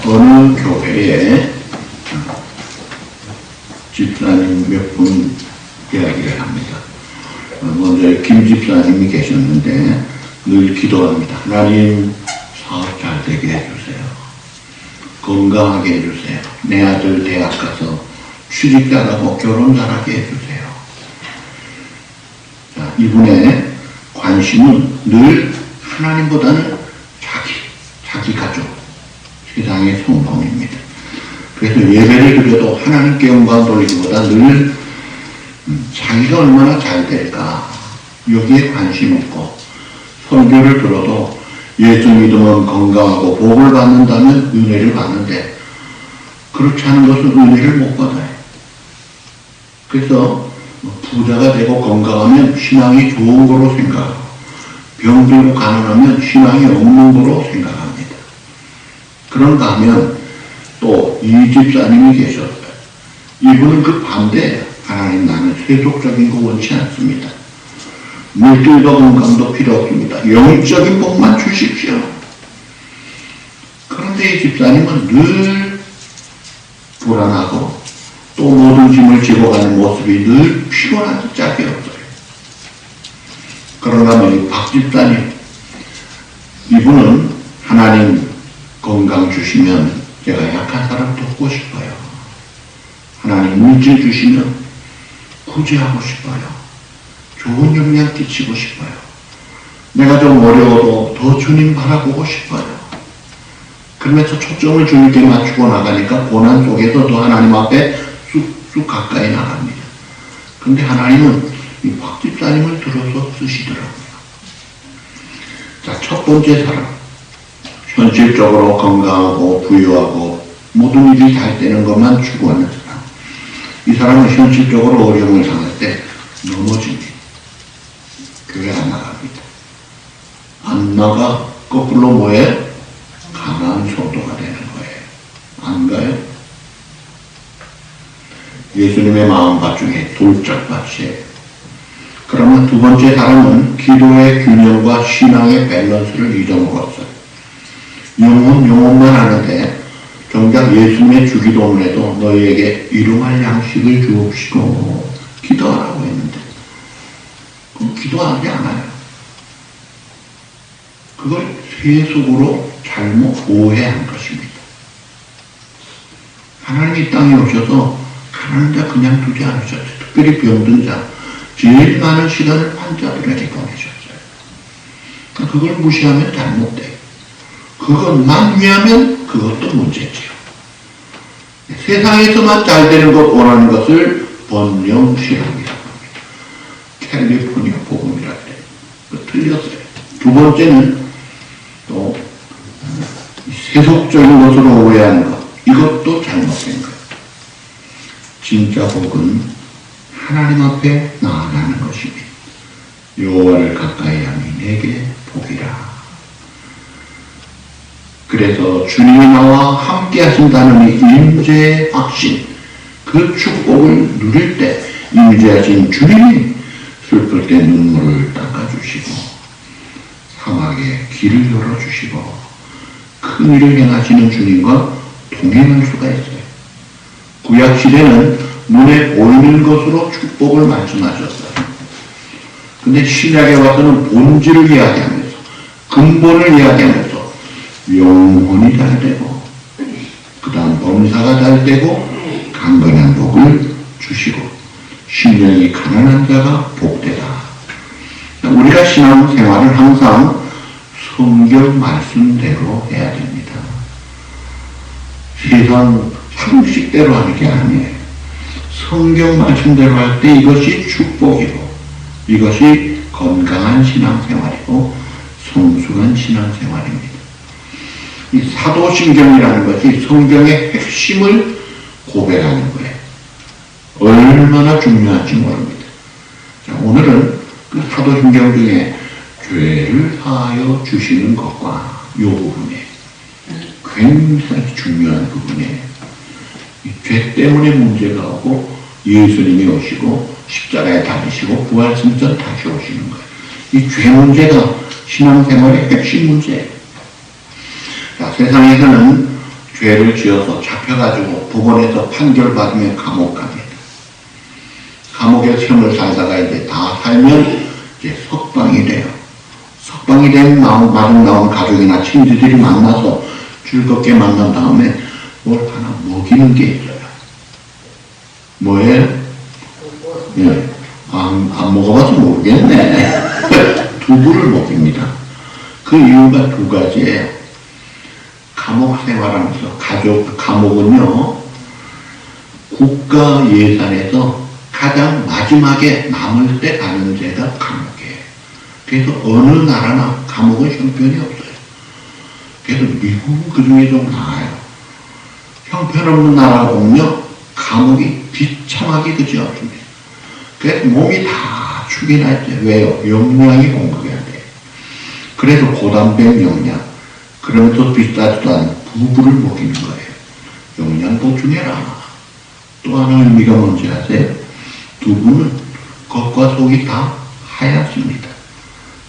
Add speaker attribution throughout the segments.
Speaker 1: 어느 교회에 집사님 몇 분 이야기를 합니다. 먼저 김 집사님이 계셨는데 늘 기도합니다. 하나님 사업 잘 되게 해주세요. 건강하게 해주세요. 내 아들 대학 가서 취직 잘하고 결혼 잘하게 해주세요. 자, 이분의 관심은 늘 하나님보다는 자기 가족, 세상의 성공입니다. 그래서 예배를 드려도 하나님께 영광 돌리기보다 늘 자기가 얼마나 잘 될까 여기에 관심 있고, 설교를 들어도 예수 믿으면 건강하고 복을 받는다면 은혜를 받는데 그렇지 않은 것은 은혜를 못 받아요. 그래서 부자가 되고 건강하면 신앙이 좋은 거로 생각하고, 병들고 가난하면 신앙이 없는 거로 생각합니다. 그런가 하면 또 이 집사님이 계셨어요. 이분은 그 반대예요. 하나님, 나는 세속적인 거 원치 않습니다. 물질도 건강도 필요 없습니다. 영적인 복만 주십시오. 그런데 이 집사님은 늘 불안하고 또 모든 짐을 지고 가는 모습이 늘 피곤한 짝이 없어요. 그런가 하면 박 집사님, 이분은 하나님 건강 주시면 제가 약한 사람 돕고 싶어요. 하나님 물질 주시면 구제하고 싶어요. 좋은 영향 끼치고 싶어요. 내가 좀 어려워도 더 주님 바라보고 싶어요. 그러면서 초점을 주님께 맞추고 나가니까 고난 속에서도 하나님 앞에 쑥쑥 가까이 나갑니다. 그런데 하나님은 이 박 집사님을 들어서 쓰시더라고요. 자, 첫 번째 사람. 현실적으로 건강하고 부유하고 모든 일이 잘 되는 것만 추구하는 사람. 이 사람은 현실적으로 어려움을 당할 때 넘어집니다. 교회 안 나갑니다. 안 나가 거꾸로 뭐해? 가난 소도가 되는 거예요. 안 가요? 예수님의 마음밭 중에 돌짝밭이에요. 그러면 두 번째 사람은 기도의 균형과 신앙의 밸런스를 잊어먹었어요. 영혼만 하는데 정작 예수님의 주기도문에도 너희에게 일용할 양식을 주옵시고 기도하라고 했는데 그럼 기도하지 않아요. 그걸 세속으로 잘못 오해한 것입니다. 하나님이 이 땅에 오셔서 가난한 자 그냥 두지 않으셨어요. 특별히 병든 자, 제일 많은 시간을 환자들에게 보내셨어요. 그걸 무시하면 잘못돼요. 그것만 위하면 그것도 문제지요. 세상에서만 잘 되는 것 원하는 것을 번영실험이라고 합니다. 캘리포니아 복음이라고 해요. 틀렸어요. 두 번째는 또 세속적인 것으로 오해하는 것. 이것도 잘못된 거예요. 진짜 복은 하나님 앞에 나아가는 것입니다. 여호와를 가까이 하니 내게 복이라. 그래서 주님이 나와 함께 하신다는 이 임재의 확신, 그 축복을 누릴 때 임재하신 주님이 슬플 때 눈물을 닦아주시고 사막에 길을 열어주시고 큰 일을 행하시는 주님과 동행할 수가 있어요. 구약시대는 눈에 보이는 것으로 축복을 말씀하셨어요. 근데 신약에 와서는 본질을 이야기하면서 근본을 이야기하면서 영혼이 잘 되고 그 다음 범사가 잘 되고 강건한 복을 주시고 심령이 가난한 자가 복되다. 우리가 신앙생활을 항상 성경 말씀대로 해야 됩니다. 세상 형식대로 하는 게 아니에요. 성경 말씀대로 할 때 이것이 축복이고 이것이 건강한 신앙생활이고 성숙한 신앙생활입니다. 이 사도신경이라는 것이 성경의 핵심을 고백하는 거예요. 얼마나 중요한지 모릅니다. 자, 오늘은 그 사도신경 중에 죄를 사하여 주시는 것과 이 부분에 굉장히 중요한 부분이에요. 이 죄 때문에 문제가 오고 예수님이 오시고 십자가에 달리시고 부활승천 다시 오시는 거예요. 이 죄 문제가 신앙생활의 핵심 문제예요. 자, 세상에서는 죄를 지어서 잡혀가지고 법원에서 판결받으면 감옥 갑니다. 감옥에 생을 살다가 이제 다 살면 이제 석방이 돼요. 석방이 된 마중 나온 가족이나 친지들이 만나서 즐겁게 만난 다음에 뭘 하나 먹이는 게 있어요. 뭐예요? 예. 안 먹어봐서 모르겠네. 두부를 먹입니다. 그 이유가 두 가지예요. 감옥 생활하면서 감옥은요, 국가 예산에서 가장 마지막에 남을 때 가는 데가 감옥이에요. 그래서 어느 나라나 감옥은 형편이 없어요. 그래서 미국은 그 중에 좀 나아요. 형편없는 나라 보면요, 감옥이 비참하게 그지 없습니다. 그래서 몸이 다 축이 날 때, 왜요? 영양이 공급이 안 돼요. 그래서 고단백 영양, 그러면서 비싸지도 않은 두부를 먹이는 거예요. 영양 보충해라. 또 하나 의미가 뭔지 아세요? 두부는 겉과 속이 다 하얗습니다.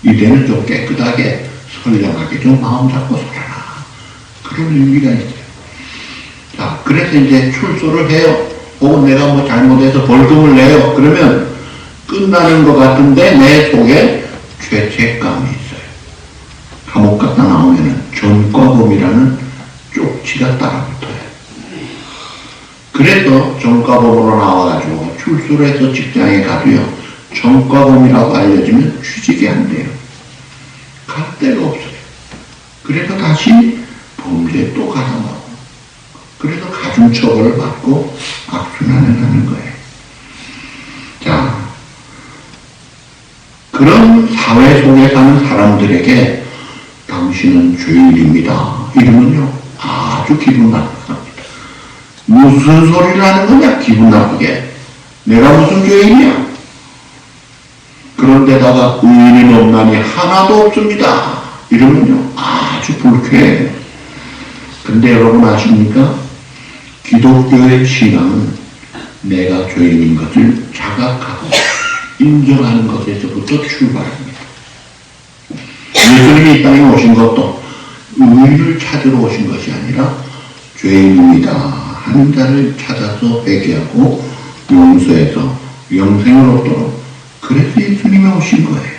Speaker 1: 이제는 좀 깨끗하게 선량하게 좀 마음 잡고 살아라. 그런 의미가 있어요. 자, 그래서 이제 출소를 해요. 혹은 내가 뭐 잘못해서 벌금을 내요. 그러면 끝나는 것 같은데 내 속에 죄책감이 있어요. 감옥 갔다 나오면은 전과범이라는 쪽지가 따라붙어요. 그래서 전과범으로 나와가지고 출소를 해서 직장에 가도요, 전과범이라고 알려지면 취직이 안 돼요. 갈 데가 없어요. 그래서 다시 범죄에 또 가다 나오고, 그래서 가중처벌을 받고 악순환을 하는 거예요. 자, 그런 사회 속에 사는 사람들에게 당신은 죄인입니다. 이러면요, 아주 기분 나쁩니다. 무슨 소리를 하는 거냐, 기분 나쁘게. 내가 무슨 죄인이야? 그런데다가 의인은 없나니 하나도 없습니다. 이러면요, 아주 불쾌해요. 근데 여러분 아십니까? 기독교의 신앙은 내가 죄인인 것을 자각하고 인정하는 것에서부터 출발합니다. 예수님이 이 땅에 오신 것도 의를 찾으러 오신 것이 아니라 죄인입니다 하는 자를 찾아서 회개하고 용서해서 영생을 얻도록, 그래서 예수님이 오신 거예요.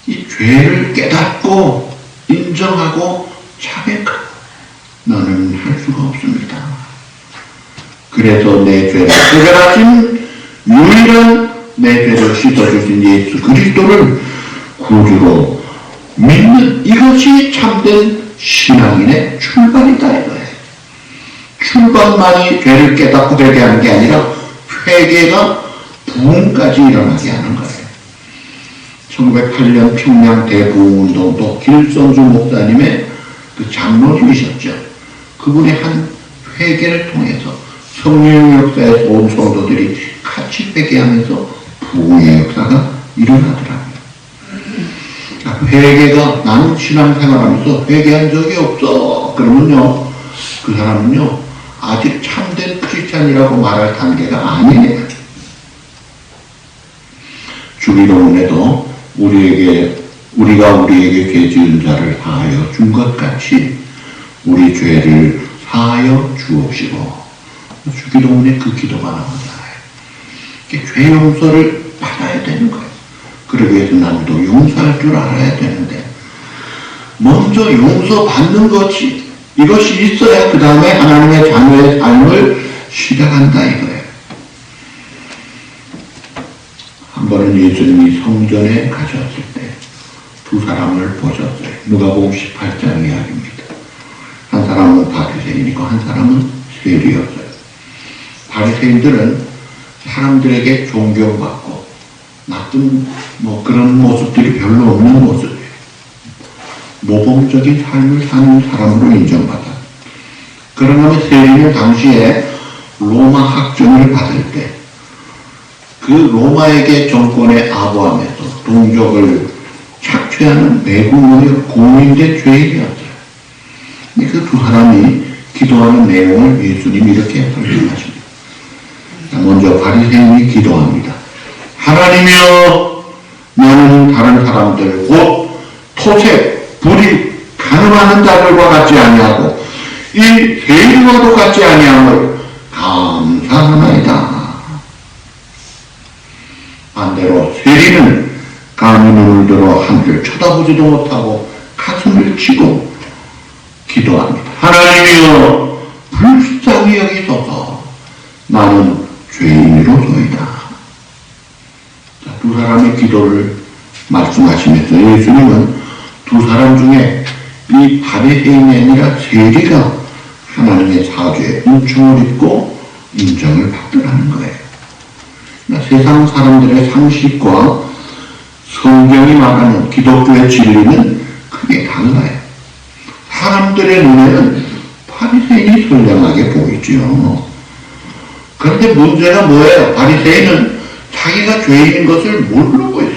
Speaker 1: 이 죄를 깨닫고 인정하고 자백하고 나는 할 수가 없습니다. 그래서 내 죄를 해결하신 유일한 내 죄를 씻어주신 예수 그리스도를 구주로 믿는 이것이 참된 신앙인의 출발이다 이거예요. 출발만이 죄를 깨닫고 회개하는 게 아니라 회개가 부흥까지 일어나게 하는 거예요. 1908년 평양 대부흥운동도 길성주 목사님의 그 장로님이셨죠. 그분의 한 회개를 통해서 성령 역사에서 온 성도들이 같이 회개하면서 부흥의 역사가 일어나더라고요. 회개가, 나는 신앙생활하면서 회개한 적이 없어. 그러면요, 그 사람은요, 아직 참된 크리스찬이라고 말할 단계가 아니에요. 주기도문에도 우리가 우리에게 죄 지은 자를 사하여 준 것 같이 우리 죄를 사하여 주옵시고, 주기도문에 그 기도가 나오잖아요. 죄 용서를 받아야 되는 거예요. 그러기 위해서 남도 용서할 줄 알아야 되는데, 먼저 용서받는 것이, 이것이 있어야 그 다음에 하나님의 자녀의 삶을 시작한다 이거예요. 한 번은 예수님이 성전에 가셨을 때 두 사람을 보셨어요. 누가복음 18장 이야기입니다. 한 사람은 바리새인이고 한 사람은 세리였어요. 바리새인들은 사람들에게 존경받고 나쁜 그런 모습들이 별로 없는 모습이에요. 모범적인 삶을 사는 사람으로 인정받아. 그러나 세리는 당시에 로마 학정을 받을 때 그 로마에게 정권에 아부하면서 동족을 착취하는 매국노의 공인된 죄인이었어요. 그 두 사람이 기도하는 내용을 예수님이 이렇게 설명하십니다. 먼저 바리새인이 기도합니다. 하나님이여, 나는 다른 사람들 곧 토색, 불이 가늠하는 자들과 같지 아니하고 이 세리와도 같지 아니함을 감사하나이다. 반대로 세리는 감히 눈을 들어 하늘을 쳐다보지도 못하고 가슴을 치고 기도합니다. 하나님이여 불쌍히 여기소서. 나는 죄인이로소이다. 두 사람의 기도를 말씀하시면서 예수님은 두 사람 중에 이 바리새인이 아니라 세리가 하나님의 사죄에 은총을 입고 인정을 받더라는 거예요. 세상 사람들의 상식과 성경이 말하는 기독교의 진리는 크게 달라요. 사람들의 눈에는 바리새인이 선량하게 보이죠. 그런데 문제가 뭐예요? 바리새인은 자기가 죄인인 것을 모르고 있어요.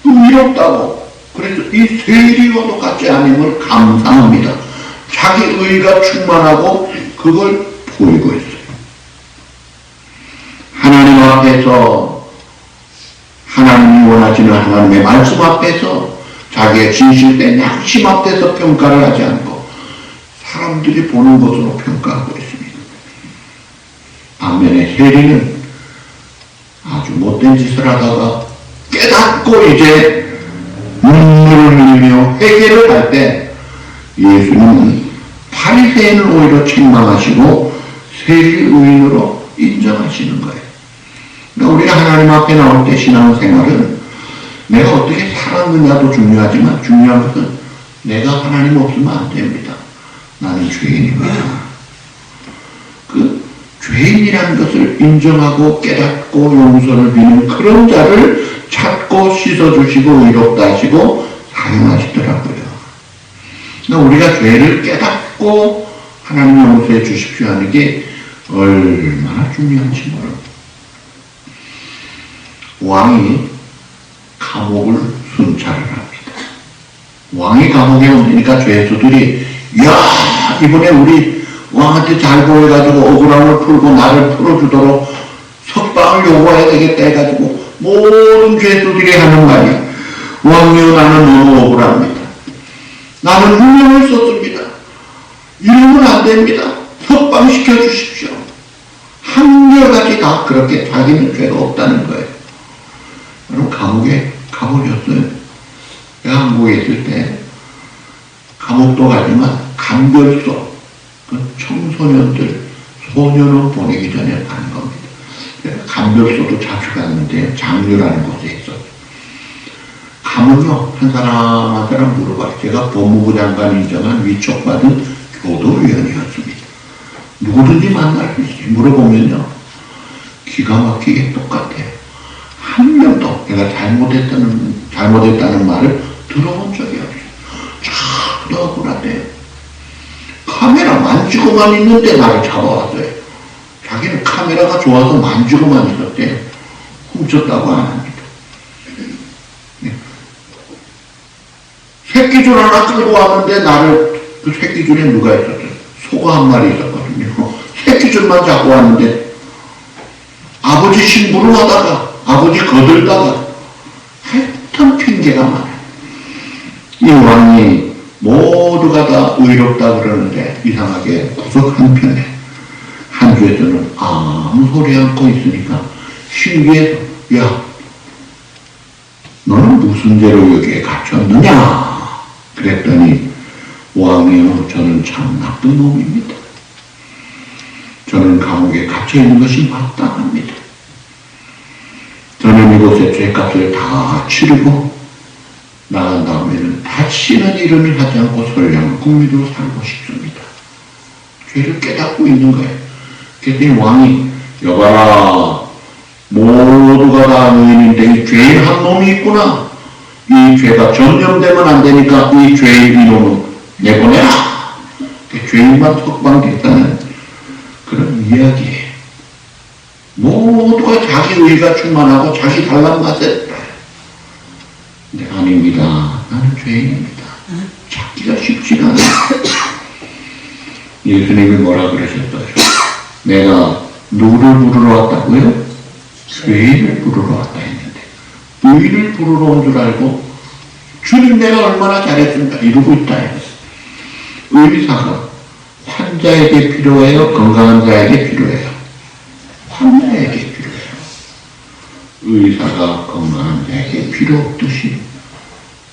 Speaker 1: 의롭다고. 그래서 이 세리와도 같지 않음을 감사합니다. 자기 의가 충만하고 그걸 보이고 있어요. 하나님 앞에서, 하나님이 원하시는 하나님의 말씀 앞에서, 자기의 진실된 양심 앞에서 평가를 하지 않고 사람들이 보는 것으로 평가하고 있습니다. 반면에 세리는 아주 못된 짓을 하다가 깨닫고 이제 눈물을 흘리며 회개를 할 때 예수님은 바리새인을 오히려 책망하시고 세리 의인으로 인정하시는 거예요. 그러니까 우리가 하나님 앞에 나올 때 신앙생활은 내가 어떻게 살았느냐도 중요하지만 중요한 것은 내가 하나님 없으면 안 됩니다. 나는 죄인입니다. 그 죄인이라는 것을 인정하고 깨닫고 용서를 비는 그런 자를 찾고 씻어주시고 의롭다 하시고 사용하시더라고요. 그러니까 우리가 죄를 깨닫고 하나님 용서해 주십시오 하는 게 얼마나 중요한지 모릅니다. 왕이 감옥을 순찰을 합니다. 왕이 감옥에 오니까 죄수들이 야 이번에 우리 왕한테 잘 보여가지고 억울함을 풀고 나를 풀어주도록 석방을 요구해야 되겠다 해가지고 모든 죄수들이 하는 말이 왕이여 나는 너무 억울합니다. 나는 누명을 썼습니다. 이러면 안 됩니다. 석방시켜 주십시오. 한결같이 다 그렇게 자기는 죄가 없다는 거예요. 여러분 감옥에 가보셨어요? 제가 한국에 있을 때 감옥도 가지만 감별소 그 청소년들 소년원 보내기 전에 가는 겁니다. 감별소도 자주 갔는데 장류라는 곳에 있었어요. 가면요 한 사람 한 사람 물어봐요. 제가 법무부 장관 인정한 위촉받은 교도위원이었습니다. 누구든지 만날 수 있어요. 물어보면요 기가 막히게 똑같아요. 한 명도 내가 잘못했다는 말을 들어본 적이 없어요. 참 억울하대요. 카메라 만지고만 있는데 나를 잡아왔어요. 자기는 카메라가 좋아서 만지고만 있었대요. 훔쳤다고 안 합니다. 네. 새끼줄 하나 끌고 왔는데 나를 그 새끼줄에 누가 있었어요? 소가 한 마리 있었거든요. 새끼줄만 잡고 왔는데 아버지 신부를 하다가 아버지 거들다가 하여튼 핑계가 많아요. 이 왕이 모두가 다 의롭다 그러는데 이상하게 구석 한편에 한 주에서는 아무 소리 않고 있으니까 신기해서 야 너는 무슨 죄로 여기에 갇혔느냐 그랬더니 왕이여 저는 참 나쁜 놈입니다. 저는 감옥에 갇혀있는 것이 마땅합니다. 저는 이곳에 죄값을 다 치르고 나간 다음에는 다시는 이런 일 하지 않고 선량한 국민으로 살고 싶습니다. 죄를 깨닫고 있는 거예요. 그랬더니 왕이 여봐라 모두가 다 의인인데 이 죄인 한 놈이 있구나. 이 죄가 전염되면 안 되니까 이 죄인 이놈은 내보내라. 죄인만 석방됐다는 그런 이야기예요. 모두가 자기 의가 충만하고 자기 달란 맛에 네, 아닙니다. 나는 죄인입니다. 찾기가 쉽지가 않아요. 예수님이 뭐라 그러셨어요? 내가 누구를 부르러 왔다고요? 죄인을 부르러 왔다 했는데 의인을 부르러 온 줄 알고 주님 내가 얼마나 잘했습니까? 이러고 있다 했어요. 의사가 환자에게 필요해요? 건강한 자에게 필요해요? 환자에게 필요해요. 의사가 건강한 자에게 필요 없듯이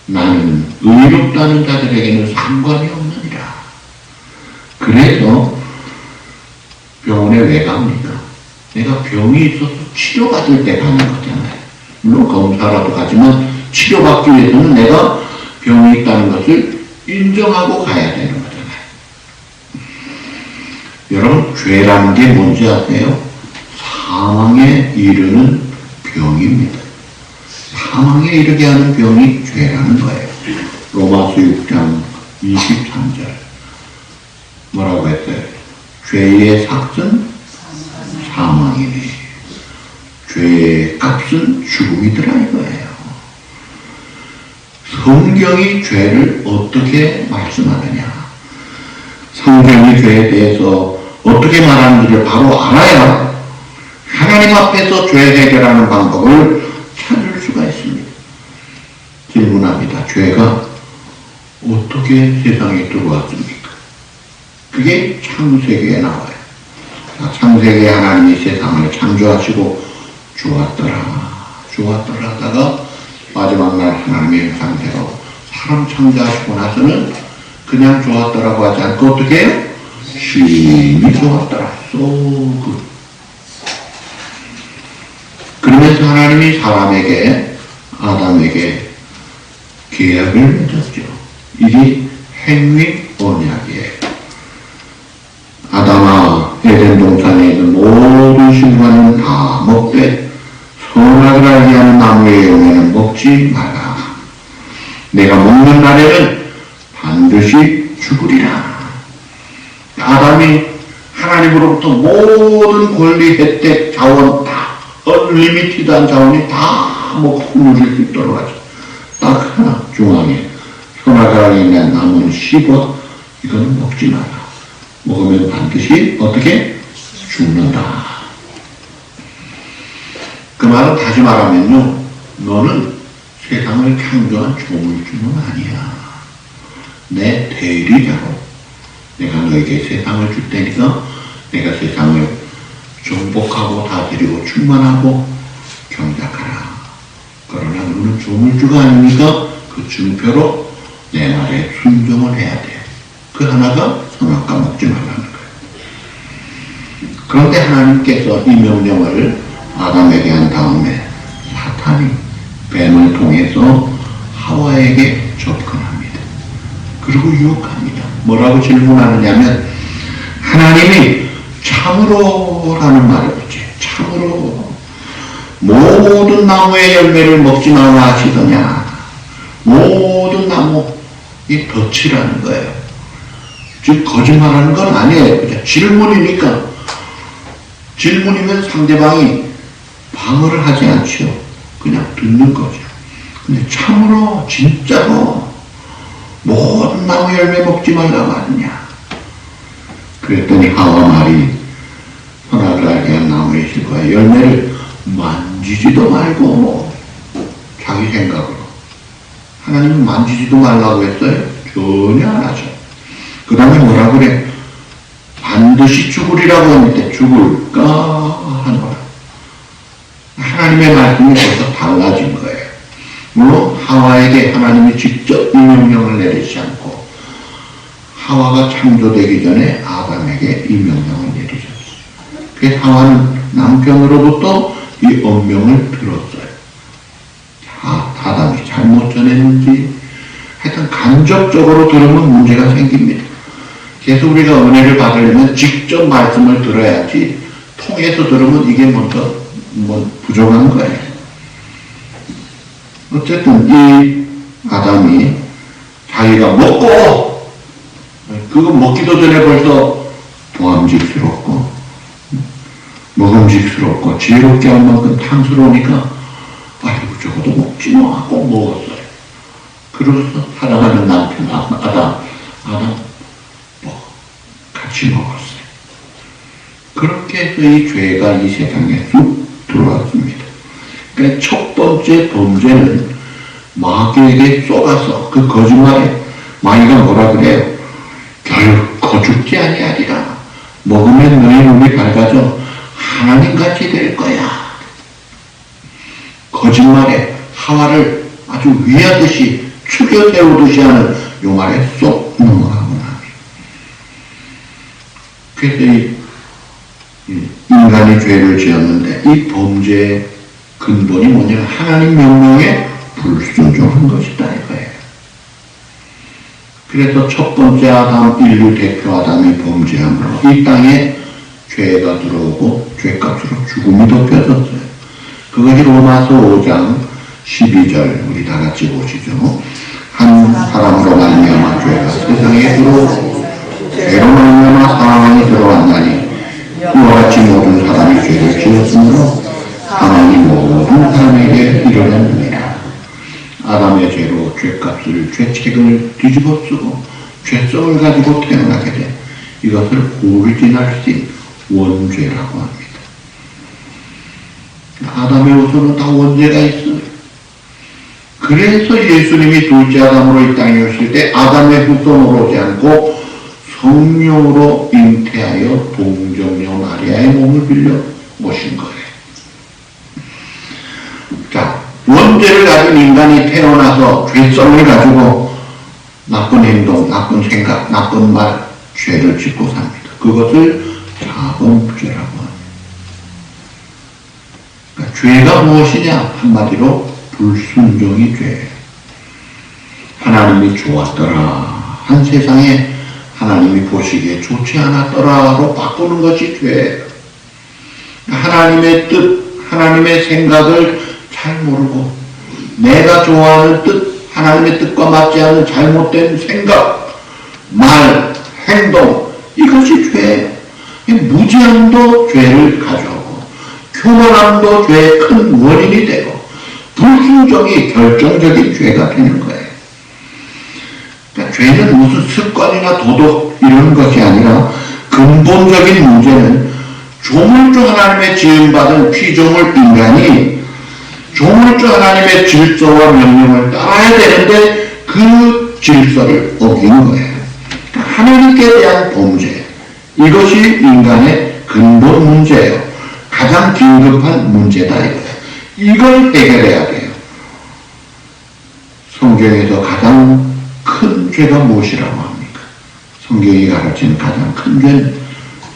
Speaker 1: 나는 의롭다는 자들에게는 상관이 없느니라. 그래서 병원에 왜 갑니까? 내가 병이 있어서 치료받을 때 가는 거잖아요. 물론 검사라도 가지만 치료받기 위해서는 내가 병이 있다는 것을 인정하고 가야 되는 거잖아요. 여러분, 죄라는 게 뭔지 아세요? 사망에 이르는 병입니다. 사망에 이르게 하는 병이 죄라는 거예요. 로마서 6장 23절 뭐라고 했어요? 죄의 삭은 사망이니 죄의 값은 죽음이더라 이거예요. 성경이 죄를 어떻게 말씀하느냐? 성경이 죄에 대해서 어떻게 말하는지를 바로 알아야 하나님 앞에서 죄 해결하는 방법을 찾을 수가 있습니다. 질문합니다. 죄가 어떻게 세상에 들어왔습니까? 그게 창세기에 나와요. 창세기에 하나님이 세상을 창조하시고 좋았더라 하다가 마지막 날 하나님의 상태로 사람 창조하시고 나서는 그냥 좋았더라고 하지 않고 어떻게 해요? 심히 좋았더라. 그러면서 하나님이 사람에게 아담에게 계약을 맺었죠. 이게 행위 언약이에요. 아담아, 에덴 동산에 있는 모든 식물은 다 먹되 선악을 알게 하는 나무의 열매는 먹지 마라. 내가 먹는 날에는 반드시 죽으리라. 아담이 하나님으로부터 모든 권리, 혜택, 자원 다 언리미티드한 자원이 다 먹고 누릴 수 있도록 하죠. 딱 하나 중앙에 선악을 알게 하는 나무는 씹어 이거는 먹지 마라. 먹으면 반드시 어떻게? 죽는다. 그 말은 다시 말하면요, 너는 세상을 창조한 조물주는 아니야. 내 대리자로 내가 너에게 세상을 줄 테니까 내가 세상을 정복하고 다스리고 충만하고 경작하라. 그러나 너는 조물주가 아니니까 그 증표로 내 말에 순종을 해야 돼. 그 하나가 선악과 먹지 말라는 거예요. 그런데 하나님께서 이 명령을 아담에게 한 다음에 사탄이 뱀을 통해서 하와에게 접근합니다. 그리고 유혹합니다. 뭐라고 질문하느냐면 하나님이 참으로라는 말을 붙여요. 참으로 모든 나무의 열매를 먹지 말라 하시더냐. 모든 나무 이 덫이라는 거예요. 즉 거짓말하는 건 아니에요. 그냥 질문이니까. 질문이면 상대방이 방어를 하지 않죠. 그냥 듣는 거죠. 근데 참으로 진짜로 모든 나무 열매 먹지 말라고 하느냐. 그랬더니 하와 말이 선악을 알게 한 나무의 실과의 열매를 만지지도 말고 자기 생각으로 하나님은 만지지도 말라고 했어요? 전혀 안 하죠. 그 다음에 뭐라 그래? 반드시 죽으리라고 했는데 죽을까 하는 거야. 하나님의 말씀이 벌써 달라진 거예요. 물론 하와에게 하나님이 직접 이 명령을 내리지 않고 하와가 창조되기 전에 아담에게 이 명령을 내리셨어요. 그래서 하와는 남편으로부터 이 엄명을 들었어요. 아담이 잘못 전했는지 하여튼 간접적으로 들으면 문제가 생깁니다. 그래서 우리가 은혜를 받으려면 직접 말씀을 들어야지 통해서 들으면 이게 먼저 부족한 거예요. 어쨌든 이 아담이 자기가 먹고 그거 먹기도 전에 벌써 보암직스럽고 먹음직스럽고 지혜롭게 할 만큼 탐스러우니까 아이고 저것도 먹지 뭐 하고 먹었어요. 그래서 사랑하는 남편 아담 같이 먹었어요. 그렇게 해서 이 죄가 이 세상에 쑥 들어왔습니다. 그러니까 첫 번째 범죄는 마귀에게 쏘가서 그 거짓말에 마귀가 뭐라 그래요? 결코 죽지 아니하리라. 먹으면 너희 눈이 밝아져 하나님같이 될 거야. 거짓말에 하와를 아주 위하듯이 축여 세우듯이 하는 요 말에 쏙 넘어가구나. 그래서 이 인간이 죄를 지었는데 이 범죄의 근본이 뭐냐면 하나님 명령에 불순종한 것이다 이거예요. 그래서 첫 번째 아담, 인류 대표 아담이 범죄함으로 이 땅에 죄가 들어오고 죄값으로 죽음이 덮여졌어요. 그것이 로마서 5장 12절 우리 다 같이 보시죠. 한 사람으로 말미암아 죄가 세상에 들어오고 죄로 말미암아 사망이 들어왔나니 이와 같이 모든 사람이 죄를 지었으므로 사망이 모든 사람에게 이르렀느니라. 아담의 죄로 죄값을 죄책을 뒤집어 쓰고 죄성을 가지고 태어나게 돼 이것을 오리지널 원죄라고 합니다. 아담의 후손은 다 원죄가 있어요. 그래서 예수님이 둘째 아담으로 이 땅에 오실 때 아담의 후손으로 오지 않고 성령으로 잉태하여 동정녀 마리아의 몸을 빌려 오신 거예요. 자, 원죄를 가진 인간이 태어나서 죄성을 가지고 나쁜 행동, 나쁜 생각, 나쁜 말, 죄를 짓고 삽니다. 그것을 자범죄라고 합니다. 그러니까 죄가 무엇이냐? 한마디로 불순종이 죄예요. 하나님이 좋았더라 한 세상에 하나님이 보시기에 좋지 않았더라로 바꾸는 것이 죄예요. 하나님의 뜻, 하나님의 생각을 잘 모르고 내가 좋아하는 뜻, 하나님의 뜻과 맞지 않는 잘못된 생각, 말, 행동 이것이 죄예요. 무지함도 죄를 가져오고 교만함도 죄의 큰 원인이 되고 불순종이 결정적인 죄가 되는 거예요. 그러니까 죄는 무슨 습관이나 도덕 이런 것이 아니라 근본적인 문제는 조물주 하나님의 지음받은 피조물 인간이 조물주 하나님의 질서와 명령을 따라야 되는데 그 질서를 어기는 거예요. 그러니까 하나님께 대한 범죄 이것이 인간의 근본 문제예요. 가장 긴급한 문제다 이거예요. 이걸 해결해야 돼요. 성경에서 가장 큰 죄가 무엇이라고 합니까? 성경이 가르치는 가장 큰 죄는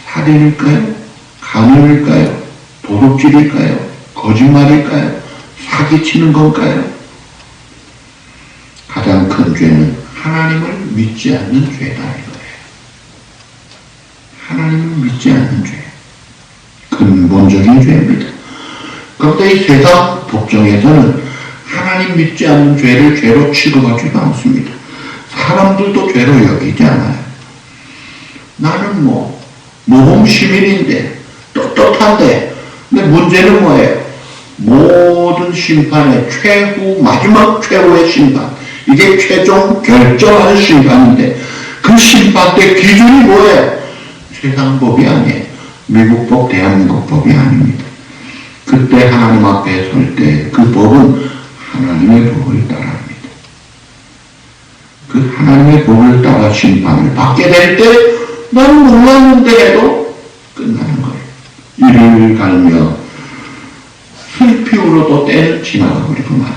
Speaker 1: 살인일까요? 간음일까요? 도둑질일까요? 거짓말일까요? 사기치는 건가요? 가장 큰 죄는 하나님을 믿지 않는 죄다 이거예요. 하나님을 믿지 않는 죄. 근본적인 죄입니다. 그런데 이 세상 법정에서는 하나님 믿지 않는 죄를 죄로 취급하지도 않습니다. 사람들도 죄로 여기지 않아요. 나는 모범 시민인데 떳떳한데 근데 문제는 뭐예요? 모든 심판의 마지막 최후의 심판 이게 최종 결정하는 심판인데 그 심판 때 기준이 뭐예요? 세상 법이 아니에요. 미국 법, 대한민국 법이 아닙니다. 그때 하나님 앞에 설 때 그 법은 하나님의 법을 따라합니다. 그 하나님의 법을 따라 심판을 받게 될 때 나는 몰랐는데 해도 끝나는 거예요. 이를 갈며 슬피우로도 때는 지나가 버리고 말입니다.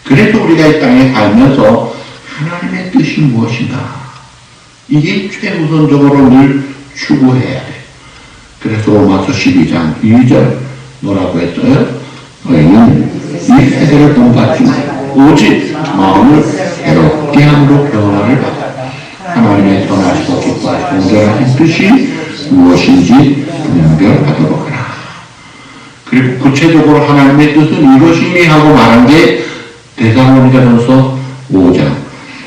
Speaker 1: 그래서 우리가 이 땅에 살면서 하나님의 뜻이 무엇인가 이게 최우선적으로 늘 추구해야 돼요. 그래서 로마서 12장 2절 뭐라고 했어요? 너희는 이 세대를 본받지 말고 오직 마음을 괴롭게 함으로 변화를 받아 하나님의 선하시고 기뻐하시고 온전하신 뜻이 무엇인지 분별하도록 하라. 그리고 구체적으로 하나님의 뜻은 이것이니 하고 말한 게 데살로니가전서 5장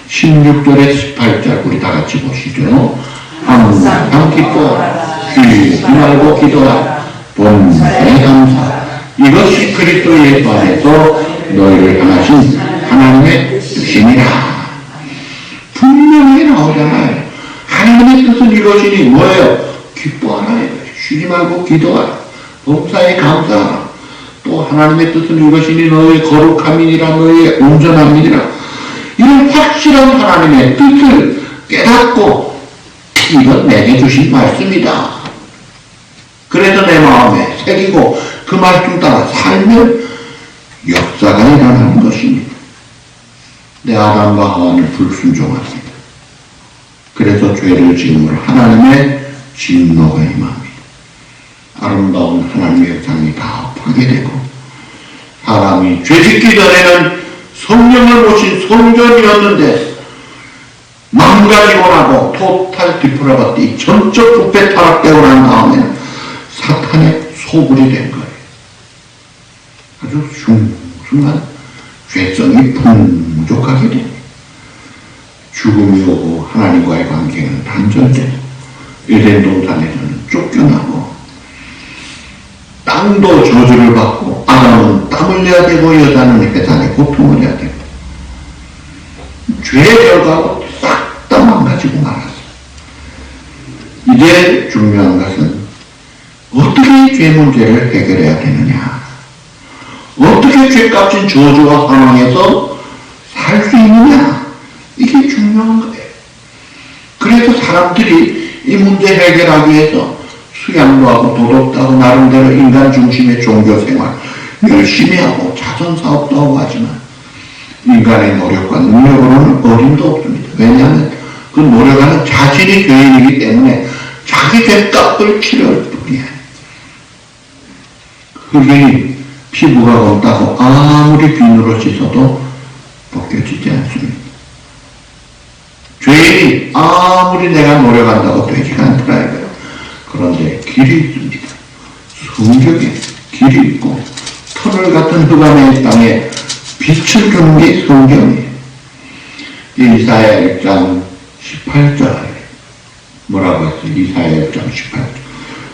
Speaker 1: 16절에 18절 우리 다 같이 보시죠. 항상 기뻐하라. 쉬지 말고 기도하라. 본에 감사. 이것이 그리스도 예수 안에서 너희를 향하신 하나님의 뜻이니라. 분명히 나오잖아요. 하나님의 뜻은 이것이니 뭐예요? 기뻐하라. 쉬지 말고 기도하라. 범사에 감사하라. 또 하나님의 뜻은 이것이니 너희의 거룩함이니라. 너희의 온전함이니라. 이런 확실한 하나님의 뜻을 깨닫고 이건 내게 주신 말씀이다. 그래서 내 마음에 새기고 그 말씀 따라 살면 역사가 일어나는 것입니다. 내 아담과 하와는 불순종합니다. 그래서 죄를 지음으로 하나님의 진노가 임합니다. 아름다운 하나님의 상이 다 파괴되고 사람이 죄짓기 전에는 성령을 모신 성전이었는데 망가지고 나고 토탈 디프라바티 전적 부패 타락되고 난 다음에는 사탄의 소굴이 된 거예요. 아주 순간 죄성이 풍족하게 됩니다. 죽음이 오고 하나님과의 관계는 단절되고 에덴 동산에서는 쫓겨나고 땅도 저주를 받고 아담은 땀을 내야 되고 여자는 해산의 고통을 해야 되고 죄의 결과로 싹 다 망가지고 말았어요. 이제 중요한 것은 어떻게 죄 문제를 해결해야 되느냐, 어떻게 죄값진 저주와 상황에서 살 수 있느냐, 이게 중요한 거예요. 그래서 사람들이 이 문제 해결하기 위해서 수양도 하고 도덕도 하고 나름대로 인간 중심의 종교생활 열심히 하고 자선사업도 하고 하지만 인간의 노력과 능력으로는 어림도 없습니다. 왜냐하면 그 노력하는 자신이 죄인이기 때문에 자기 죄값을 치료할 뿐이에요. 흙이 피부가 검다고 아무리 비누로 씻어도 벗겨지지 않습니다. 죄인이 아무리 내가 노력한다고 되지가 않더라고요. 그런데 길이 있습니다. 성경에 길이 있고 터널 같은 흑암의 땅에 빛을 주는 게 성경이에요. 이사야 1장 18절 뭐라고 했어요? 이사야 1장 18절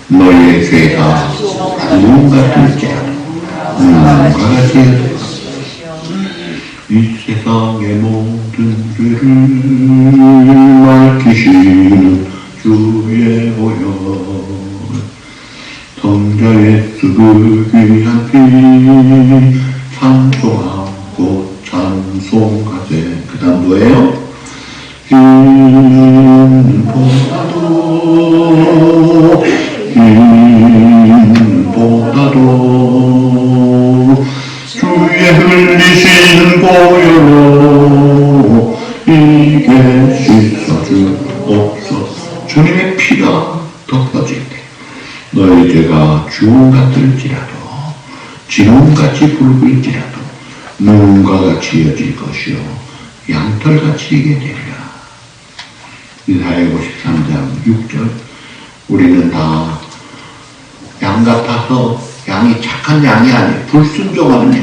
Speaker 1: 너희의 죄가 구름 같을지라도 눈과 같이 이 세상의 모든 죄를 밝히시는 주의 보혈 성자의 수극이 한 피 찬송하고 찬송하세. 그 다음 뭐예요? 힘보다도 주의 흘리신 보혈로 이게 씻어주옵소서. 주님의 피가 덮어질 때 너희 죄가 주홍 같을지라도 진홍같이 붉을지라도 눈과 같이 여질 것이요 양털같이 이게 되리라. 이사야 53장 6절 우리는 다 양 같아서 양이 착한 양이 아니에요. 불순종하는 양.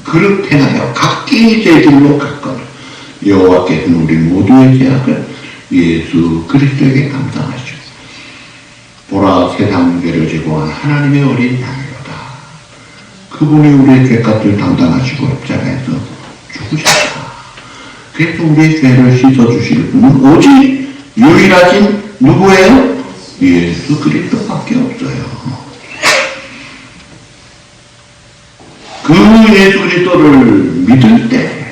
Speaker 1: 그릇 행하여 각기 제 길로 갔거늘 여호와께서는 우리 모두의 죄악을 예수 그리스도에게 감당하시고 보라 세상 죄를 지고 하나님의 어린 양이로다. 그분이 우리의 죄값을 담당하시고 십자가에서 죽으셨다. 그래서 우리의 죄를 씻어주실 분은 오직 유일하신 누구예요? 예수 그리스도밖에 없어요. 그 예수 그리스도를 믿을 때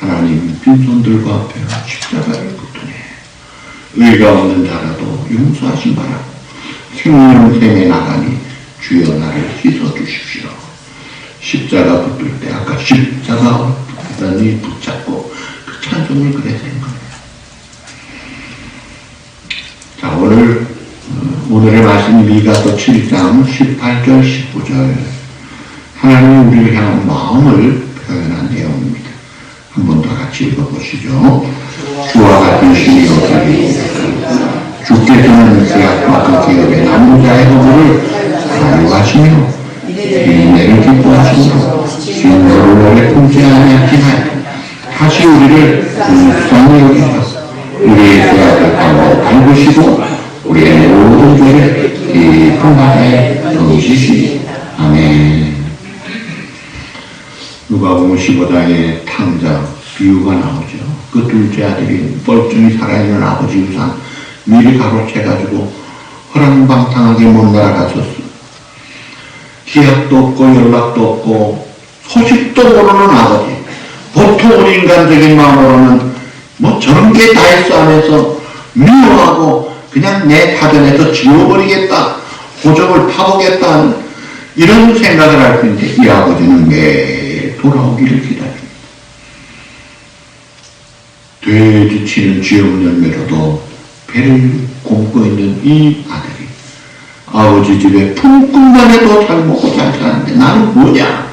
Speaker 1: 하나님 빈손들과 앞에 십자가를 붙드네. 의가 없는 자라도 용서하신 바라고 생명샘에 나가니 주여 나를 씻어주십시오. 십자가 붙들 때 아까 십자가 붙다니 붙잡고 그 찬송을 그래 된 거예요. 자, 오늘의 말씀 미가서 7장 18절 19절 하나님이 우리를 향한 마음을 표현한 내용입니다. 한 번 더 같이 읽어보시죠. 주와 같은 신이 어디니 주께서는 죄악과 그 기업의 남자의 허물을 사유하시며 인내를 기뻐하시며 진노를 오래 품지 아니하시나요. 다시 우리를 불쌍히 여기셔서 우리의 죄악을 밟으시고 우리의 모든 죄를 깊은 바다에 던지시니 아멘. 누가복음 15장에 탕자 비유가 나오죠. 그 둘째 아들이 뻘쭘히 살아있는 아버지 우상 미리 가로채가지고 허랑방탕하게 못 날아갔었어. 기약도 없고 연락도 없고 소식도 모르는 아버지. 보통 우리 인간적인 마음으로는 뭐 저런 게 다 있어 하면서 미워하고 그냥 내 사전에서 지워버리겠다, 호적을 파보겠다, 이런 생각을 할 텐데, 이 아버지는 매일 돌아오기를 기다립니다. 돼지치는 쥐없는 열매로도 배를 굶고 있는 이 아들이 아버지 집에 품꾼만 해도 잘 먹고 잘 사는데 나는 뭐냐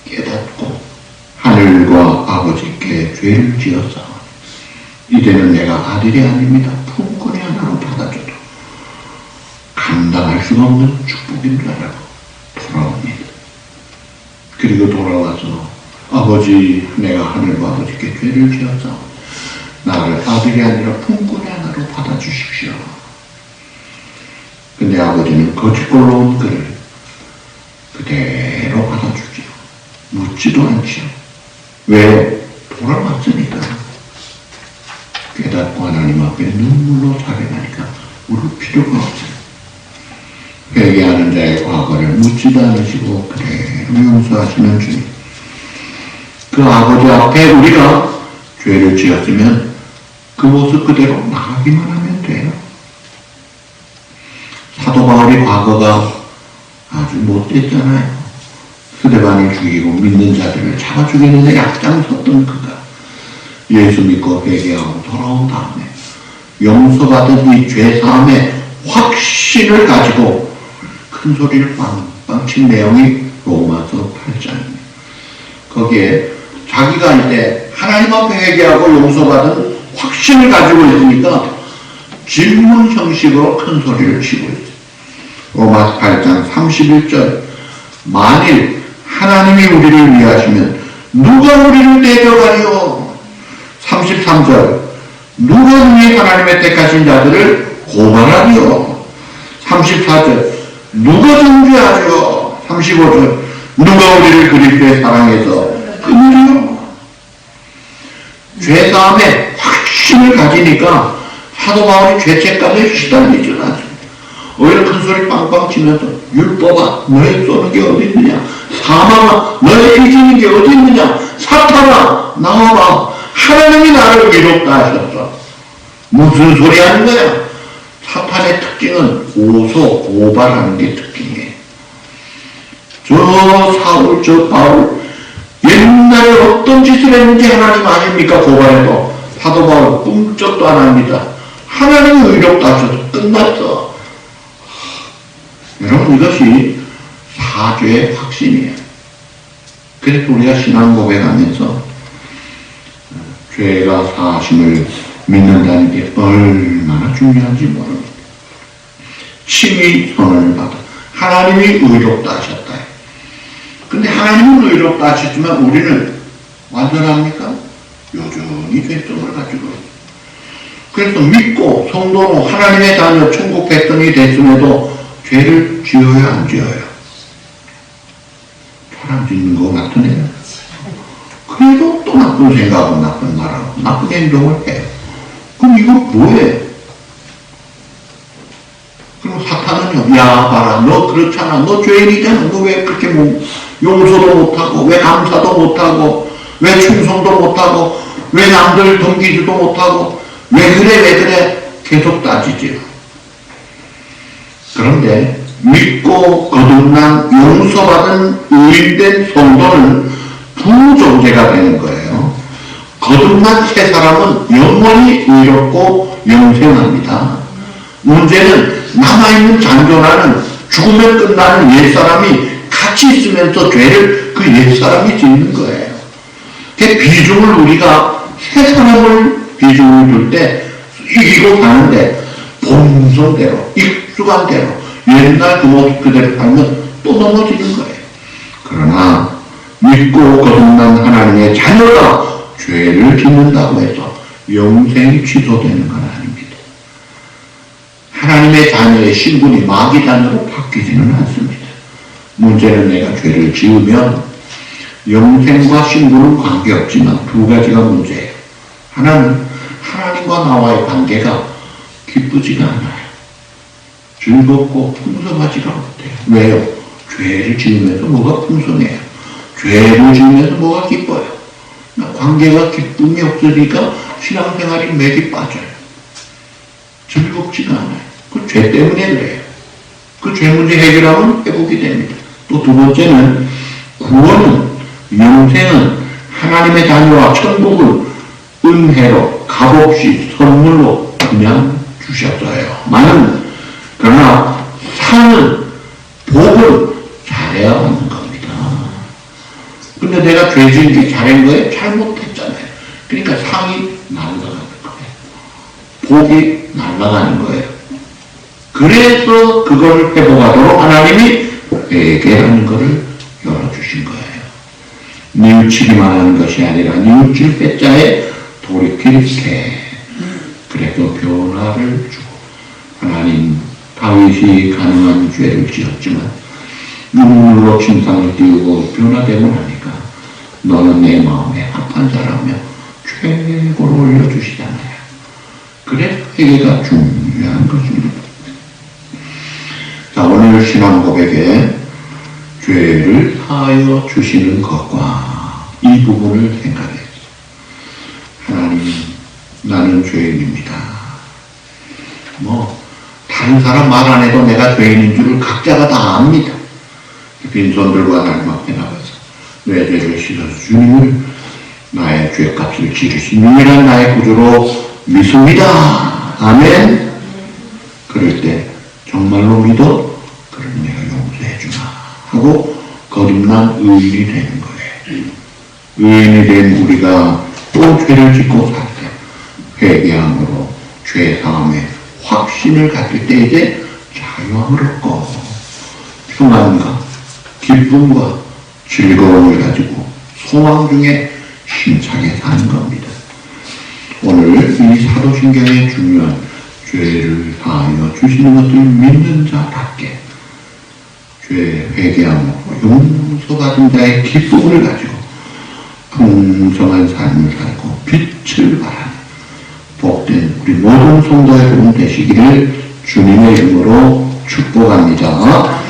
Speaker 1: 깨닫고 하늘과 아버지께 죄를 지었사. 이제는 내가 아들이 아닙니다. 품꾼이 하나로 받아줘도 감당할 수가 없는 축복입니다라고 돌아옵니다. 그리고 돌아와서 아버지, 내가 하늘과 아버지께 죄를 지었사. 나를 아들이 아니라 품꾼이 하나로 받아주십시오. 근데 아버지는 거짓골로 온 그를 그대로 받아주지요. 묻지도 않지요. 왜요? 돌아왔으니까. 깨닫고 하나님 앞에 눈물로 자백하니까 울을 필요가 없어요. 회개하는 자의 과거를 묻지도 않으시고 그대로 용서하시는 주님. 그 아버지 앞에 우리가 죄를 지었으면 그 모습 그대로 나가기만 하면 돼요. 사도 바울의 과거가 아주 못됐잖아요. 스데반을 죽이고 믿는 자들을 잡아 죽이는데 앞장섰던 그가 예수 믿고 회개하고 돌아온 다음에 용서받은 이 죄사함의 확신을 가지고 큰 소리를 빵빵 친 내용이 로마서 8장입니다. 거기에 자기가 이제 하나님 앞에 회개하고 용서받은 확신을 가지고 있으니까 질문 형식으로 큰 소리를 치고 있어요. 로마서 8장 31절 만일 하나님이 우리를 위하시면 누가 우리를 대적하리요? 33절 누가 우리 하나님의 택하신 자들을 고발하리요? 34절 누가 정죄하리요? 35절 누가 우리를 그리스도의 사랑해서 끊으리요? 죄사함에 확신을 가지니까 사도 바울이 죄책감에 시달리지 않습니다. 오히려 큰 소리 빵빵 치면서 율법아 너의 쏘는 게 어디 있느냐, 사망아 너의 이기는 게 어디 있느냐, 사탄아 나와봐, 하나님이 나를 위롭다 하셨어. 무슨 소리 하는 거야? 사탄의 특징은 고소 고발하는 게 특징이에요. 저 사울 저 바울 옛날에 어떤 짓을 했는지 하나님 아십니까? 고발해도 사도 바울 꿈쩍도 안 합니다. 하나님이 의롭다 하셔서 끝났어. 여러분 이것이 사죄의 확신이에요. 그래서 우리가 신앙 고백하면서 죄가 사심을 믿는다는 게 얼마나 중요한지 모릅니다. 친히 선언을 받아 하나님이 의롭다 하셨다. 근데 하나님은 의롭다 하셨지만 우리는 완전합니까? 여전히 죄성을 가지고 있어요. 그래서 믿고 성도로 하나님의 자녀 천국 백성이 됐음에도 죄를 지어요 안 지어요? 사람 짓는 거 같은 애요. 그래도 또 나쁜 생각하고 나쁜 말하고 나쁜 행동을 해요. 그럼 이거 뭐해? 그럼 사탄은요, 야 봐라 너 그렇잖아, 너 죄인이잖아, 너 왜 그렇게 용서도 못하고 왜 감사도 못하고 왜 충성도 못하고 왜 남들 동기지도 못하고 왜 그래 계속 따지죠. 그런데 믿고 거듭난 용서받은 의인된 성도는 부존재가 되는 거예요. 거듭난 새 사람은 영원히 의롭고 영생합니다. 문제는 남아있는 잔존하는 죽으면 끝나는 옛사람이 같이 있으면서 죄를 그 옛사람이 짓는 거예요. 그 비중을 우리가 새 사람을 비중을 둘 때 이기고 가는데 본성대로 익숙한 대로 옛날 그 모습 그대로 살면 또 넘어지는 거예요. 그러나 믿고 거듭난 하나님의 자녀가 죄를 짓는다고 해서 영생이 취소되는 건 아닙니다. 하나님의 자녀의 신분이 마귀 자녀로 바뀌지는 않습니다. 문제는 내가 죄를 지으면 영생과 신분은 관계없지만 두 가지가 문제예요. 하나는 하나님과 나와의 관계가 기쁘지가 않아요. 즐겁고 풍성하지가 못해요. 왜요? 죄를 지으면서 뭐가 풍성해요? 죄를 지으면서 뭐가 기뻐요? 관계가 기쁨이 없으니까 신앙생활이 맥이 빠져요. 즐겁지가 않아요. 그 죄 때문에 그래요. 그 죄 문제 해결하면 회복이 됩니다. 또 두 번째는 구원은, 영생은 하나님의 자녀와 천국을 은혜로 값없이 선물로 그냥 주셨어요. 그러나 상은, 복을 잘해야 받는 겁니다. 근데 내가 죄 지은 게 잘한 거예요? 잘못했잖아요. 그러니까 상이 날아가는 거예요. 복이 날아가는 거예요. 그래서 그걸 회복하도록 하나님이 회개하는 것을 열어주신 거예요. 뉘우치기만 하는 것이 아니라 뉘우칠 때자에 돌이킬세. 그래서 변화를 주고, 하나님 다윗이 가능한 죄를 지었지만 눈물로 침상을 띄우고 변화되고 나니까 너는 내 마음에 합한 자라며 최고로 올려주시잖아요. 그래서 회개가 중요한 것입니다. 자, 오늘 신앙 고백에 죄를 사하여 주시는 것과 이 부분을 생각했어요. 하나님, 나는 죄인입니다. 다른 사람 말 안 해도 내가 죄인인 줄을 각자가 다 압니다. 빈손들과 날맞게 나가서 내 죄를 씻어서 주님을 나의 죄값을 지르신 유일한 나의 구주로 믿습니다. 아멘. 그럴 때 정말로 믿어? 그럼 내가 용서해 주마 하고 거듭난 의인이 되는 거예요. 의인이 된 우리가 또 죄를 짓고 살 때 회개함으로 죄 사함에 확신을 가질 때 이제 자유함을 얻고 평안과 기쁨과 즐거움을 가지고 소망 중에 힘차게 사는 겁니다. 오늘 이 사도신경의 중요한 죄를 사하여 주시는 것을 믿는 자답게 죄 회개함으로 용서받은 자의 기쁨을 가지고 풍성한 삶을 살고 빛을 발하는 복된 우리 모든 성도의 복음 되시기를 주님의 이름으로 축복합니다.